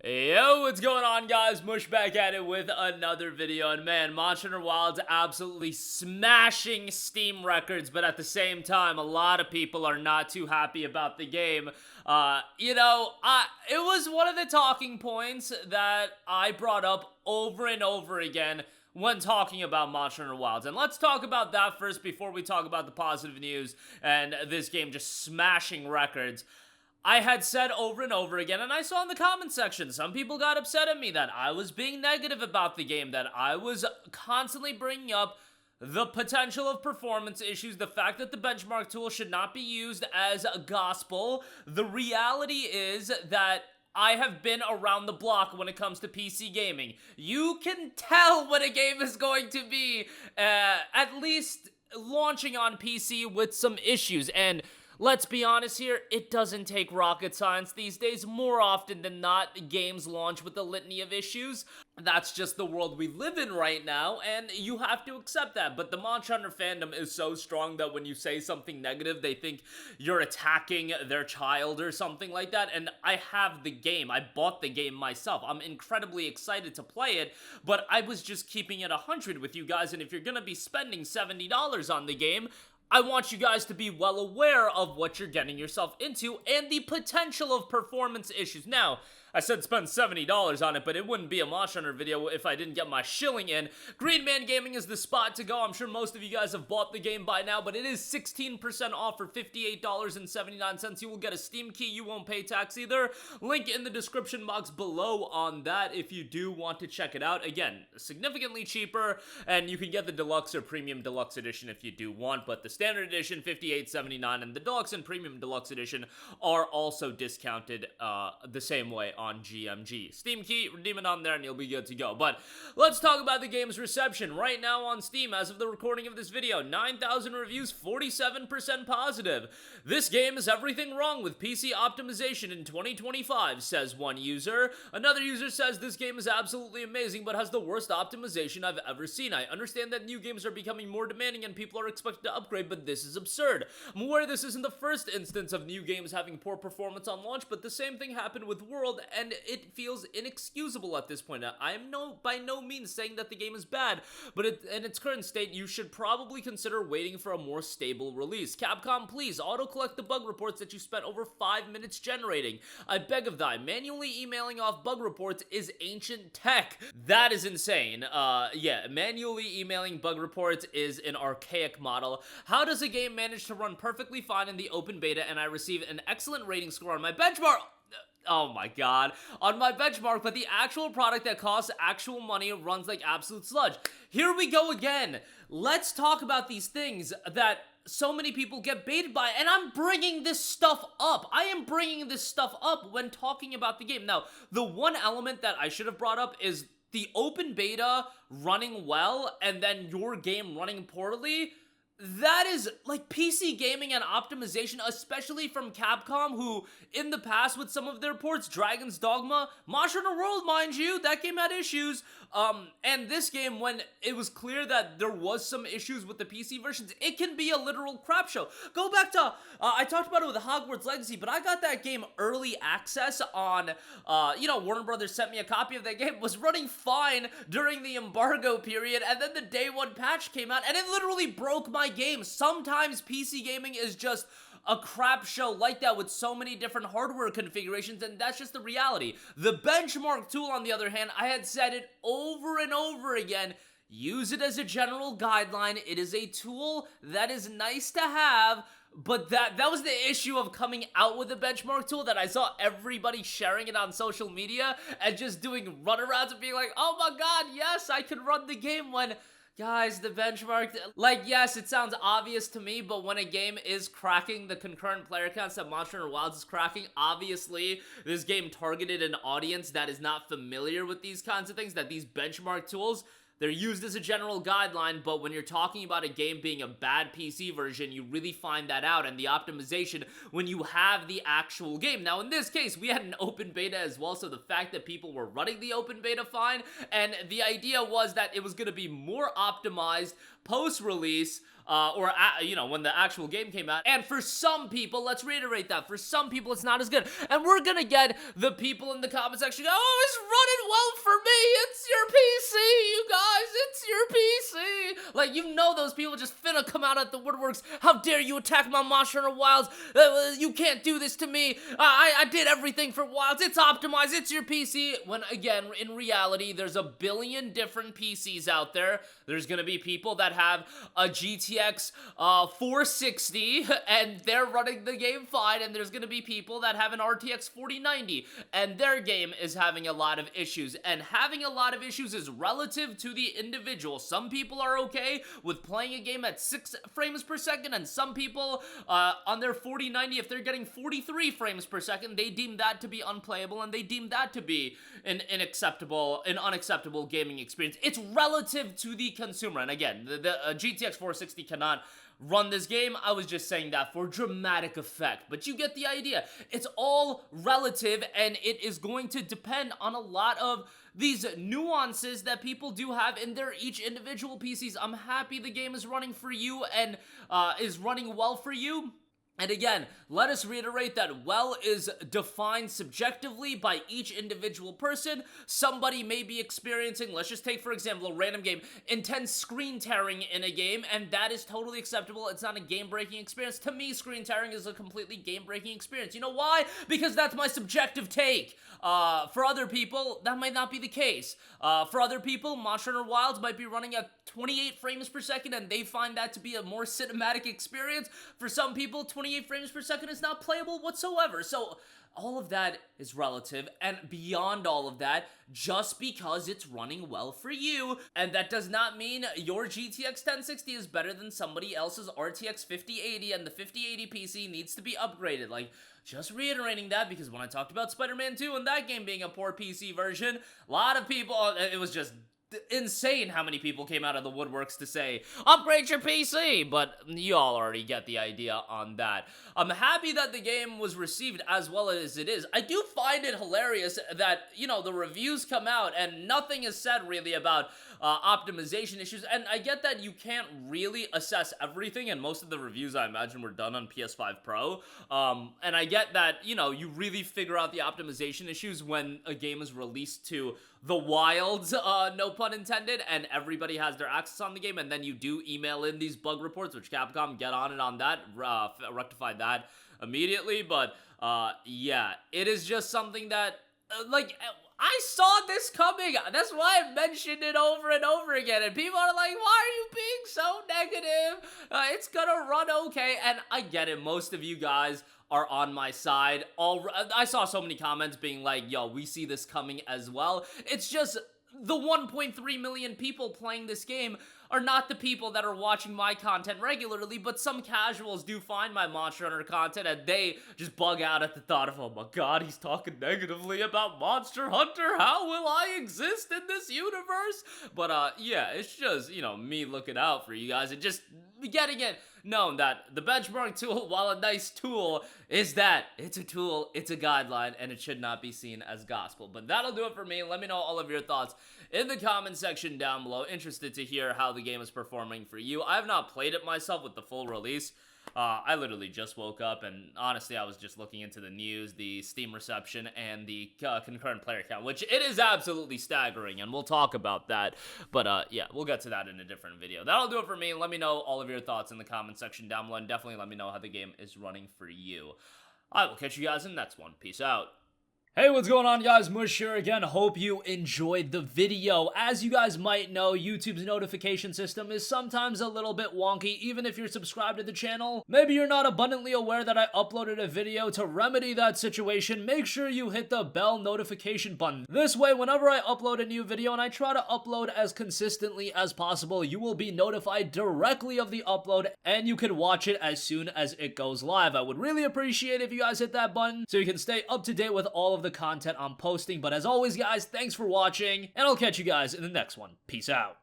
Yo, what's going on, guys? Mush back at it with another video, and man, Monster Hunter Wilds absolutely smashing Steam records, but at the same time, a lot of people are not too happy about the game. It was one of the talking points that I brought up over and over again when talking about Monster Hunter Wilds. And let's talk about that first before we talk about the positive news and this game just smashing records. I had said over and over again, and I saw in the comment section, some people got upset at me that I was being negative about the game, that I was constantly bringing up the potential of performance issues, the fact that the benchmark tool should not be used as a gospel. The reality is that I have been around the block when it comes to PC gaming. You can tell when a game is going to be at least launching on PC with some issues, and let's be honest here, it doesn't take rocket science these days. More often than not, games launch with a litany of issues. That's just the world we live in right now, and you have to accept that. But the Monster Hunter fandom is so strong that when you say something negative, they think you're attacking their child or something like that. And I have the game. I bought the game myself. I'm incredibly excited to play it, but I was just keeping it 100 with you guys. And if you're gonna be spending $70 on the game, I want you guys to be well aware of what you're getting yourself into and the potential of performance issues. Now, I said spend $70 on it, but it wouldn't be a Monster Hunter video if I didn't get my shilling in. Green Man Gaming is the spot to go. I'm sure most of you guys have bought the game by now, but it is 16% off for $58.79. You will get a Steam key. You won't pay tax either. Link in the description box below on that if you do want to check it out. Again, significantly cheaper, and you can get the Deluxe or Premium Deluxe Edition if you do want, but the Standard Edition, $58.79, and the Deluxe and Premium Deluxe Edition are also discounted the same way on GMG. Steam key, redeem it on there and you'll be good to go. But let's talk about the game's reception. Right now on Steam, as of the recording of this video, 9,000 reviews, 47% positive. This game is everything wrong with PC optimization in 2025, says one user. Another user says this game is absolutely amazing, but has the worst optimization I've ever seen. I understand that new games are becoming more demanding and people are expected to upgrade, but this is absurd. I'm aware this isn't the first instance of new games having poor performance on launch, but the same thing happened with World, and it feels inexcusable at this point. I am by no means saying that the game is bad, but in its current state, you should probably consider waiting for a more stable release. Capcom, please auto-collect the bug reports that you spent over 5 minutes generating. I beg of thee, manually emailing off bug reports is ancient tech. That is insane. Yeah, manually emailing bug reports is an archaic model. How does a game manage to run perfectly fine in the open beta and I receive an excellent rating score on my benchmark? Oh my god, on my benchmark, but the actual product that costs actual money runs like absolute sludge. Here we go again. Let's talk about these things that so many people get baited by, and I'm bringing this stuff up. I am bringing this stuff up when talking about the game. Now, the one element that I should have brought up is the open beta running well and then your game running poorly. That is, like, PC gaming and optimization, especially from Capcom, who, in the past, with some of their ports, Dragon's Dogma, Monster Hunter World, mind you, that game had issues, and this game, when it was clear that there was some issues with the PC versions, it can be a literal crap show. Go back to, I talked about it with Hogwarts Legacy, but I got that game early access on, Warner Brothers sent me a copy of that game, was running fine during the embargo period, and then the day one patch came out, and it literally broke my game. Sometimes PC gaming is just a crap show like that with so many different hardware configurations, and that's just the reality. The benchmark tool, on the other hand, I had said it over and over again, use it as a general guideline. It is a tool that is nice to have, but that was the issue of coming out with the benchmark tool, that I saw everybody sharing it on social media and just doing runarounds and being like, oh my god, yes, I can run the game, when guys, the benchmark, like, yes, it sounds obvious to me, but when a game is cracking the concurrent player counts that Monster Hunter Wilds is cracking, obviously, this game targeted an audience that is not familiar with these kinds of things, that these benchmark tools, they're used as a general guideline, but when you're talking about a game being a bad PC version, you really find that out, and the optimization when you have the actual game. Now, in this case, we had an open beta as well, so the fact that people were running the open beta fine, and the idea was that it was going to be more optimized post-release, when the actual game came out. And for some people, let's reiterate that, for some people it's not as good. And we're gonna get the people in the comment section go, oh, it's running well for me, it's your PC, you guys, it's your PC. Like, you know those people just finna come out at the woodworks. How dare you attack my Monster Hunter Wilds? You can't do this to me. I did everything for Wilds. It's optimized. It's your PC. When, again, in reality, there's a billion different PCs out there. There's gonna be people that have a GTX 460 and they're running the game fine, and there's gonna be people that have an RTX 4090 and their game is having a lot of issues. And having a lot of issues is relative to the individual. Some people are okay with playing a game at 6 frames per second, and some people on their 4090, if they're getting 43 frames per second, they deem that to be unplayable, and they deem that to be an unacceptable gaming experience. It's relative to the consumer. And again, the GTX 460 cannot run this game. I was just saying that for dramatic effect, but you get the idea. It's all relative, and it is going to depend on a lot of these nuances that people do have in their each individual PCs. I'm happy the game is running for you and is running well for you. And again, let us reiterate that well is defined subjectively by each individual person. Somebody may be experiencing, let's just take for example a random game, intense screen tearing in a game, and that is totally acceptable. It's not a game-breaking experience. To me, screen tearing is a completely game-breaking experience. You know why? Because that's my subjective take. For other people, that might not be the case. For other people, Monster Hunter Wilds might be running at 28 frames per second and they find that to be a more cinematic experience. For some people, 28 frames per second is not playable whatsoever. So all of that is relative, and beyond all of that, just because it's running well for you, and that does not mean your GTX 1060 is better than somebody else's RTX 5080, and the 5080 PC needs to be upgraded. Like, just reiterating that, because when I talked about Spider-Man 2 and that game being a poor PC version, a lot of people, it was just insane how many people came out of the woodworks to say, upgrade your PC, but you all already get the idea on that. I'm happy that the game was received as well as it is. I do find it hilarious that, you know, the reviews come out and nothing is said really about optimization issues, and I get that you can't really assess everything, and most of the reviews I imagine were done on PS5 Pro, and I get that, you know, you really figure out the optimization issues when a game is released to the wilds, no pun intended, and everybody has their access on the game, and then you do email in these bug reports, which Capcom get on it on that, rectify that immediately. But yeah, it is just something that I saw this coming. That's why I mentioned it over and over again. And people are like, why are you being so negative? It's gonna run okay. And I get it. Most of you guys are on my side. I saw so many comments being like, yo, we see this coming as well. It's just the 1.3 million people playing this game are not the people that are watching my content regularly, but some casuals do find my Monster Hunter content and they just bug out at the thought of, oh my god, he's talking negatively about Monster Hunter, how will I exist in this universe? But yeah, it's just, you know, me looking out for you guys and just getting it known that the benchmark tool, while a nice tool, is that it's a tool, it's a guideline, and it should not be seen as gospel. But that'll do it for me. Let me know all of your thoughts in the comment section down below. Interested to hear how the game is performing for you. I have not played it myself with the full release. I literally just woke up, and honestly, I was just looking into the news, the Steam reception, and the concurrent player count, which it is absolutely staggering, and we'll talk about that. But yeah, we'll get to that in a different video. That'll do it for me. Let me know all of your thoughts in the comment section down below, and definitely let me know how the game is running for you. I will catch you guys in the next one. Peace out. Hey, what's going on, guys? Mush here again. Hope you enjoyed the video. As you guys might know, YouTube's notification system is sometimes a little bit wonky, even if you're subscribed to the channel. Maybe you're not abundantly aware that I uploaded a video. To remedy that situation, make sure you hit the bell notification button. This way, whenever I upload a new video, and I try to upload as consistently as possible, you will be notified directly of the upload, and you can watch it as soon as it goes live. I would really appreciate if you guys hit that button so you can stay up to date with all of the content I'm posting. But as always, guys, thanks for watching, and I'll catch you guys in the next one. Peace out.